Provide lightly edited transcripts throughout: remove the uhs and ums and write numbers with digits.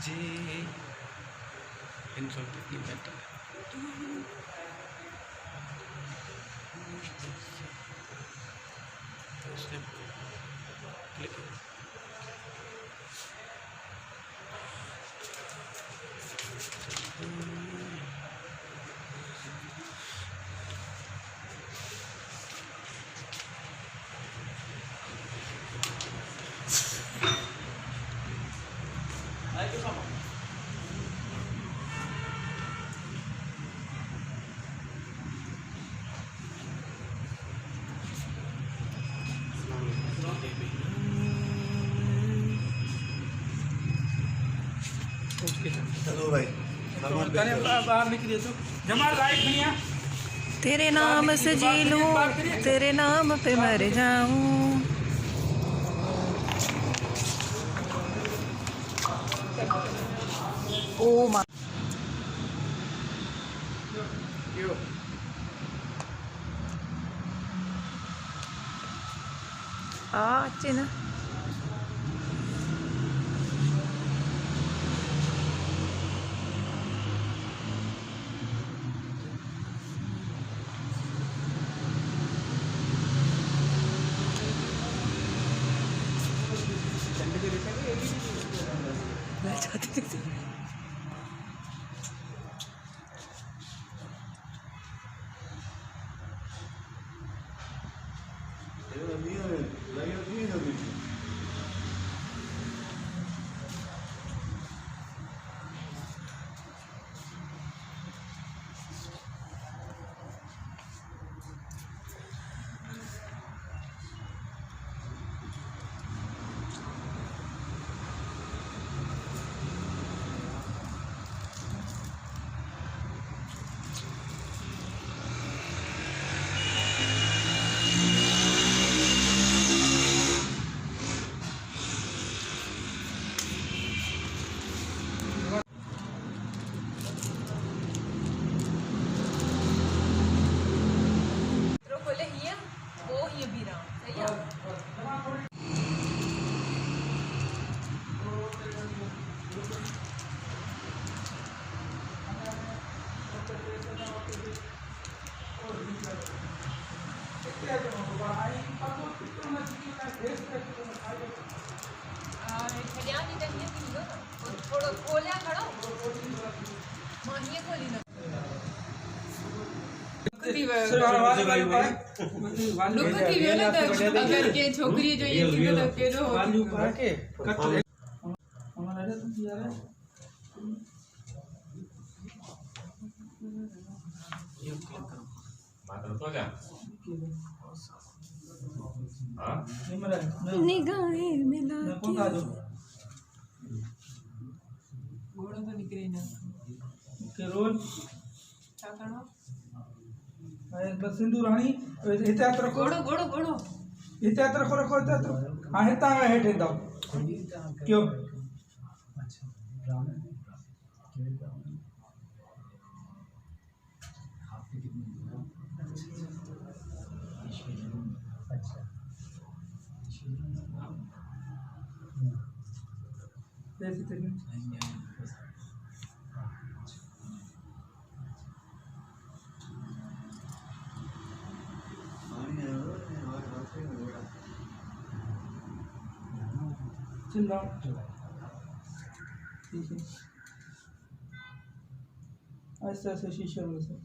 तुझे इन सब कितनी बेटर क्लिक चलो भाई बाहर निकलिए तो जमाल लाइट नहीं है। तेरे नाम से जी लूं, तेरे नाम पे मर जाऊं। ओ माँ अच्छे ना अगर के छोकरी जो ये थी तो केरो वाल्यू पा के कट ले हमारा रे तुम यार ये क्लिक करो बात तो क्या हां निगाहें मिला के घोड़ा तो निकले ना के रोल क्या करना बस सिंधु राणी हिते हथ रखो घोड़ो घोड़ो घोड़ो हिते हथ रखो रखो हिते हथ रखो हां हितां हेठ ईंदव क्यों चिल्ला ठीक है ऐसे ऐसे शीशे में से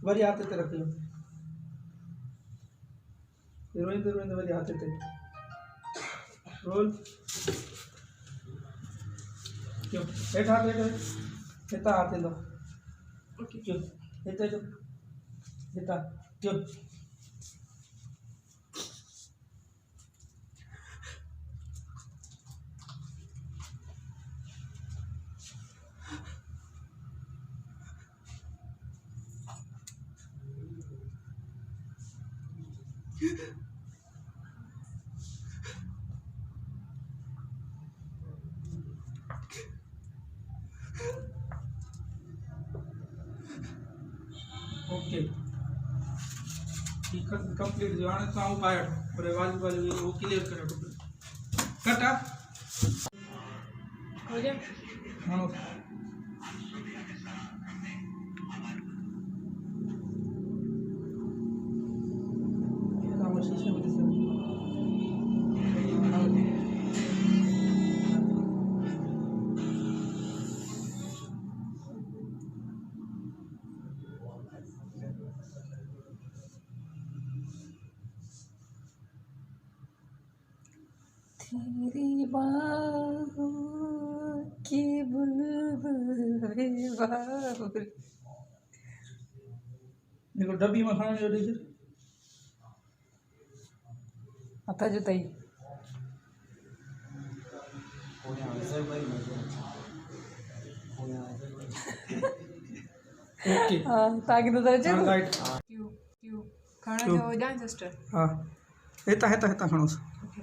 वरी हाथ ते रखियो रोइंदे वरी हाथ ते रोल क्यों हेठ हाथ हितां हाथ ईंदो क्यों हिते जो हितां क्यों ओके ठीक है कंप्लीट जो आने तो बाहर पूरे वाली वो क्लियर करो कटा हो गया हाँ तेरी बाहों की बुलबुल बाबुल। देखो डब्बी में खाने जो टीचर आता जो तई ओके हाँ ताकि तो तरह हाँ राइट क्यों क्यों खाना क्यों? जो जान सिस्टर हाँ हेता खानोस ओके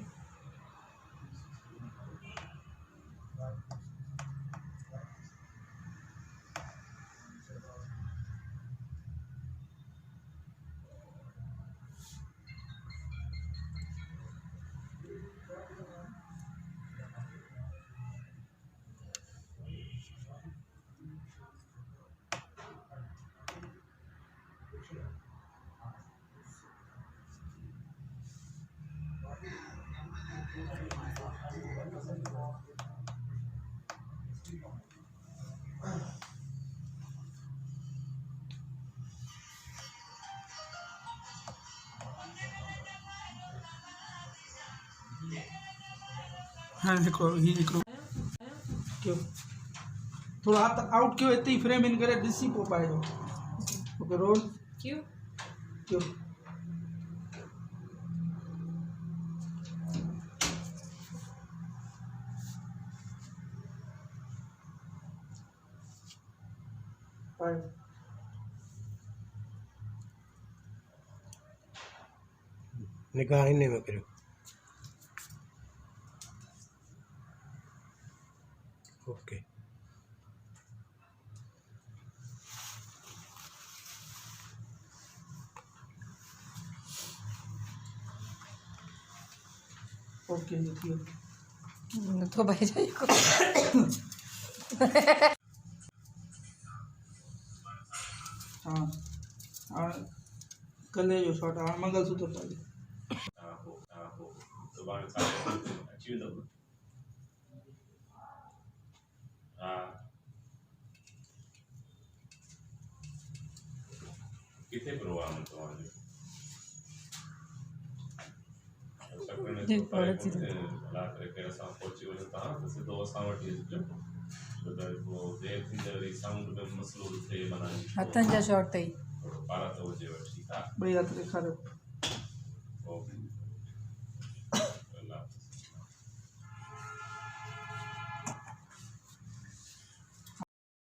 हाँ हिकिड़ो क्यों थोड़ा हाथ आउट क्यों इतनी फ्रेम इन करे ॾिसी पोइ पाइजो ओके रोल क्यों क्यों पाइजो निगाह इन्हें में करो ओके ओके देखिए तो भाई जाइए को हाँ हाँ कले जो शॉट हाँ मंगलसूत्र पाइजो सुभाणे सां अची वेंदव हा किथे प्रोग्राम आहे तव्हांजो जी, औरत जी। भला करे कहिड़े सां पहुची वञो तव्हां त सिधो असां वटि ई अचिजो छो त पोइ देरि थींदे वरी साउंड में मसइलो बि थिए माना हथनि जा शॉट तई थोरो पारात हुजेव ठीकु आहे ॿई हथ ॾेखारियो ओके